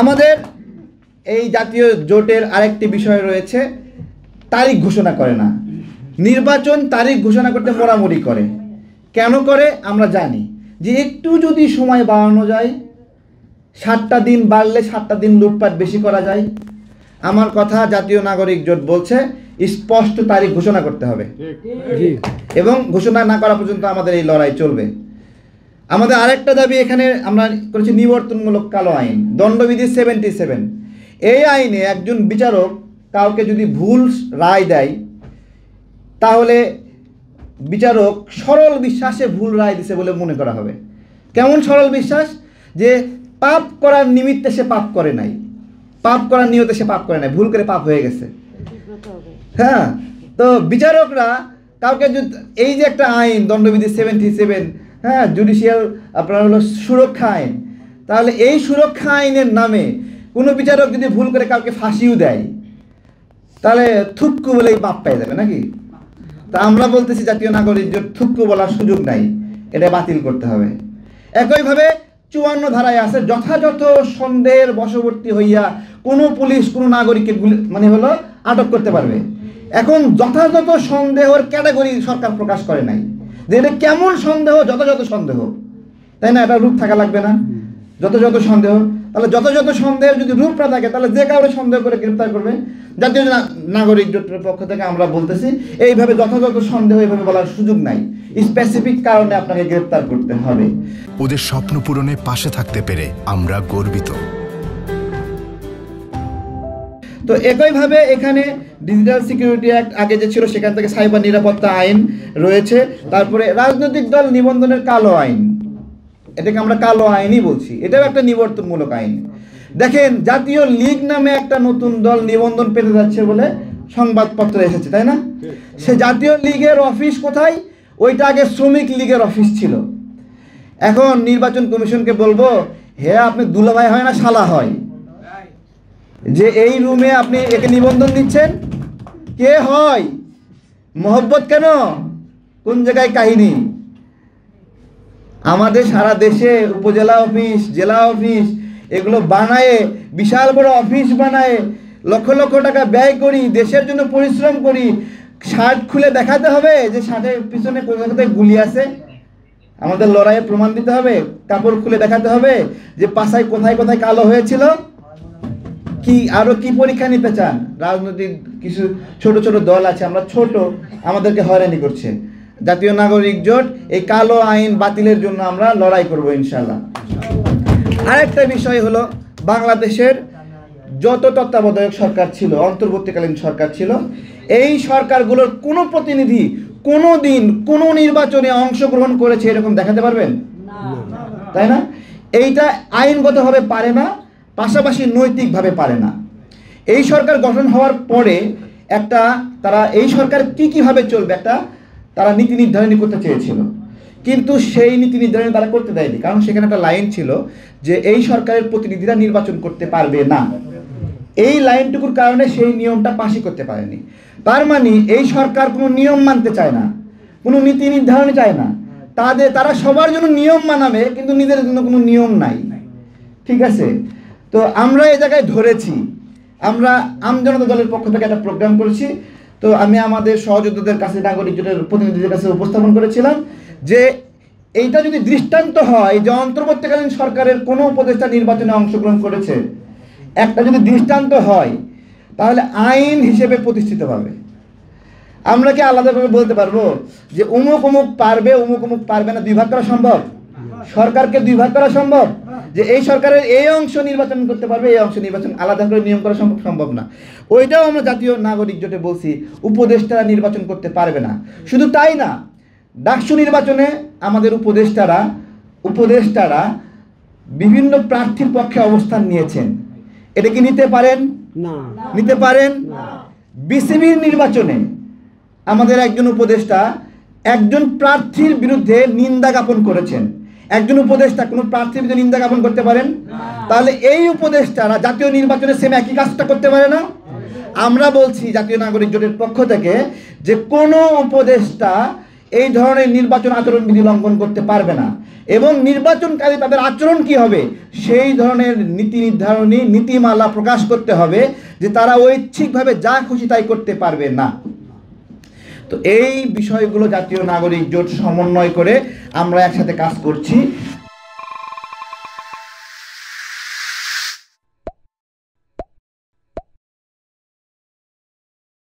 আমাদের এই জাতীয় জোটের আরেকটি বিষয় রয়েছে, তারিখ ঘোষণা করে না। নির্বাচন তারিখ ঘোষণা করতে মোড়ামুড়ি করে। কেন করে আমরা জানি, যে একটু যদি সময় বাড়ানো যায়, 7টা দিন বাড়লে 7টা দিন লুটপাট বেশি করা যায়। আমার কথা জাতীয় নাগরিক জোট বলছে স্পষ্ট তারিখ ঘোষণা করতে হবে, এবং ঘোষণা না করা পর্যন্ত আমাদের এই লড়াই চলবে। আমাদের আরেকটা দাবি এখানে আমরা করেছি নিবর্তনমূলক কালো আইন, দণ্ডবিধি 77। এই আইনে একজন বিচারক কাউকে যদি ভুল রায় দেয়, তাহলে বিচারক সরল বিশ্বাসে ভুল রায় দিছে বলে মনে করা হবে। কেমন সরল বিশ্বাস? যে পাপ করার নিমিত্তে সে পাপ করে নাই, পাপ করার নিয়তে সে পাপ করে নাই, ভুল করে পাপ হয়ে গেছে। হ্যাঁ, তো বিচারকরা কাউকে যদি, এই যে একটা আইন দণ্ডবিধি 77, হ্যাঁ, জুডিশিয়াল আপনার হলো সুরক্ষা আইন, তাহলে এই সুরক্ষা আইনের নামে কোনো বিচারক যদি ভুল করে কাউকে ফাঁসিও দেয়, তাহলে থুক্কু বলেই পাপ পেয়ে যাবে নাকি? তা আমরা বলতেছি জাতীয় নাগরিক জোট থুক্কু বলার সুযোগ নাই, এটা বাতিল করতে হবে। একইভাবে 54 ধারায় আছে, যথাযথ সন্দেহের বশবর্তী হইয়া কোনো পুলিশ কোনো নাগরিককে মানে হলো আটক করতে পারবে। এখন যথাযথ সন্দেহের ক্যাটাগরি সরকার প্রকাশ করে নাই, যে এটা কেমন সন্দেহ, যথাযথ সন্দেহ, তাই না? এটা রূপ থাকা লাগবে না, যথাযথ সন্দেহ। তাহলে যথাযথ সন্দেহের যদি রূপ না থাকে, তাহলে যে কাউরে সন্দেহ করে গ্রেপ্তার করবে। জাতীয় নাগরিক জোটের পক্ষ থেকে আমরা বলতেছি এইভাবে যথাযথ সন্দেহ এইভাবে বলার সুযোগ নাই, স্পেসিফিক কারণে আপনাকে গ্রেপ্তার করতে হবে। ওদের স্বপ্ন পূরণে পাশে থাকতে পেরে আমরা গর্বিত। তো একইভাবে এখানে ডিজিটাল সিকিউরিটি অ্যাক্ট আগে যে ছিল সেখান থেকে সাইবার নিরাপত্তা আইন রয়েছে। তারপরে রাজনৈতিক দল নিবন্ধনের কালো আইন, এটাকে আমরা কালো আইনই বলছি, এটাও একটা নিবর্তনমূলক আইন। দেখেন, জাতীয় লীগ নামে একটা নতুন দল নিবন্ধন পেতে যাচ্ছে বলে সংবাদপত্রে এসেছে, তাই না? সে জাতীয় লীগের অফিস কোথায়? ওইটা আগে শ্রমিক লীগের অফিস ছিল। এখন নির্বাচন কমিশনকে বলবো, হে আপনি দুলাভাই হয় না শালা হয়, যে এই রুমে আপনি একে নিবন্ধন দিচ্ছেন? কে হয়? মোহব্বত কেন? কোন জায়গায় কাহিনী? আমাদের সারা দেশে উপজেলা অফিস, জেলা অফিস এগুলো বানায়, বিশাল বড় অফিস বানায়, লক্ষ লক্ষ টাকা ব্যয় করি, দেশের জন্য পরিশ্রম করি। শার্ট খুলে দেখাতে হবে যে শার্টের পিছনে কোথায় কোথায় গুলি আছে, আমাদের লড়াইয়ের প্রমাণ দিতে হবে। কাপড় খুলে দেখাতে হবে যে পাছায় কোথায় কোথায় কালো হয়েছিল। কি আরো কি পরীক্ষা নিতে চান? রাজনৈতিক কিছু ছোট ছোট দল আছে, আমরা ছোট, আমাদেরকে হয়রানি করছে। জাতীয় নাগরিক জোট এই কালো আইন বাতিলের জন্য আমরা লড়াই করব ইনশাল্লাহ। আরেকটা বিষয় হলো, বাংলাদেশের যত তত্ত্বাবধায়ক সরকার ছিল, অন্তর্বর্তীকালীন সরকার ছিল, এই সরকারগুলোর কোনো প্রতিনিধি কোনো দিন কোনো নির্বাচনে অংশগ্রহণ করেছে এরকম দেখাতে পারবেন? তাই না? এইটা আইনগতভাবে পারে না, পাশাপাশি নৈতিকভাবে পারে না। এই সরকার গঠন হওয়ার পরে একটা তারা এই সরকার কীভাবে চলবে একটা তারা নীতি নির্ধারণী করতে চেয়েছিল, কিন্তু সেই নীতি নির্ধারণী তারা করতে দেয়নি। কারণ সেখানে একটা লাইন ছিল যে এই সরকারের প্রতিনিধিরা নির্বাচন করতে পারবে না। এই লাইনটুকুর কারণে সেই নিয়মটা পাশই করতে পারেনি। তার মানে এই সরকার কোনো নিয়ম মানতে চায় না, কোনো নীতি নির্ধারণী চায় না। তারা সবার জন্য নিয়ম মানাবে, কিন্তু নিজেদের জন্য কোনো নিয়ম নাই। ঠিক আছে? তো আমরা এই জায়গায় ধরেছি, আমরা আমজনতা দলের পক্ষ থেকে একটা প্রোগ্রাম করেছি। তো আমি আমাদের সহযোদ্ধাদের কাছে, নাগরিক জোটের প্রতিনিধিদের কাছে উপস্থাপন করেছিলাম যে এইটা যদি দৃষ্টান্ত হয় যে অন্তর্বর্তীকালীন সরকারের কোনো উপদেষ্টা নির্বাচনে অংশগ্রহণ করেছে, একটা যদি দৃষ্টান্ত হয়, তাহলে আইন হিসেবে প্রতিষ্ঠিত হবে। আমরা কি আলাদাভাবে বলতে পারবো যে অমুক অমুক পারবে, অমুক অমুক পারবে না? দুই ভাগ করা সম্ভব? সরকারকে দুই ভাগ করা সম্ভব? যে এই সরকারের এই অংশ নির্বাচন করতে পারবে, এই অংশ নির্বাচন আলাদা করে নিয়ম করা সম্ভব না। ওইটাও আমরা জাতীয় নাগরিক জোটে বলছি, উপদেষ্টারা নির্বাচন করতে পারবে না। শুধু তাই না, ডাকসু নির্বাচনে আমাদের উপদেষ্টারা বিভিন্ন প্রার্থীর পক্ষে অবস্থান নিয়েছেন। এটা কি নিতে পারেন? না। নিতে পারেন? বিসিবির নির্বাচনে আমাদের একজন উপদেষ্টা একজন প্রার্থীর বিরুদ্ধে নিন্দা জ্ঞাপন করেছেন। একজন উপদেষ্টা কোনো প্রার্থীর বিরুদ্ধে নিন্দা জ্ঞাপন করতে পারেন? তাহলে এই উপদেষ্টারা জাতীয় নির্বাচনে সেম একই কাজটা করতে পারে না? আমরা বলছি জাতীয় নাগরিক জোটের পক্ষ থেকে যে কোনো উপদেষ্টা এই ধরনের নির্বাচন আচরণবিধি লঙ্ঘন করতে পারবে না, এবং নির্বাচনকারী তাদের আচরণ কি হবে সেই ধরনের নীতি নির্ধারণী নীতিমালা প্রকাশ করতে হবে, যে তারা ঐচ্ছিকভাবে যা খুশি তাই করতে পারবে না। তো এই বিষয়গুলো জাতীয় নাগরিক জোট সমন্বয় করে আমরা একসাথে কাজ করছি।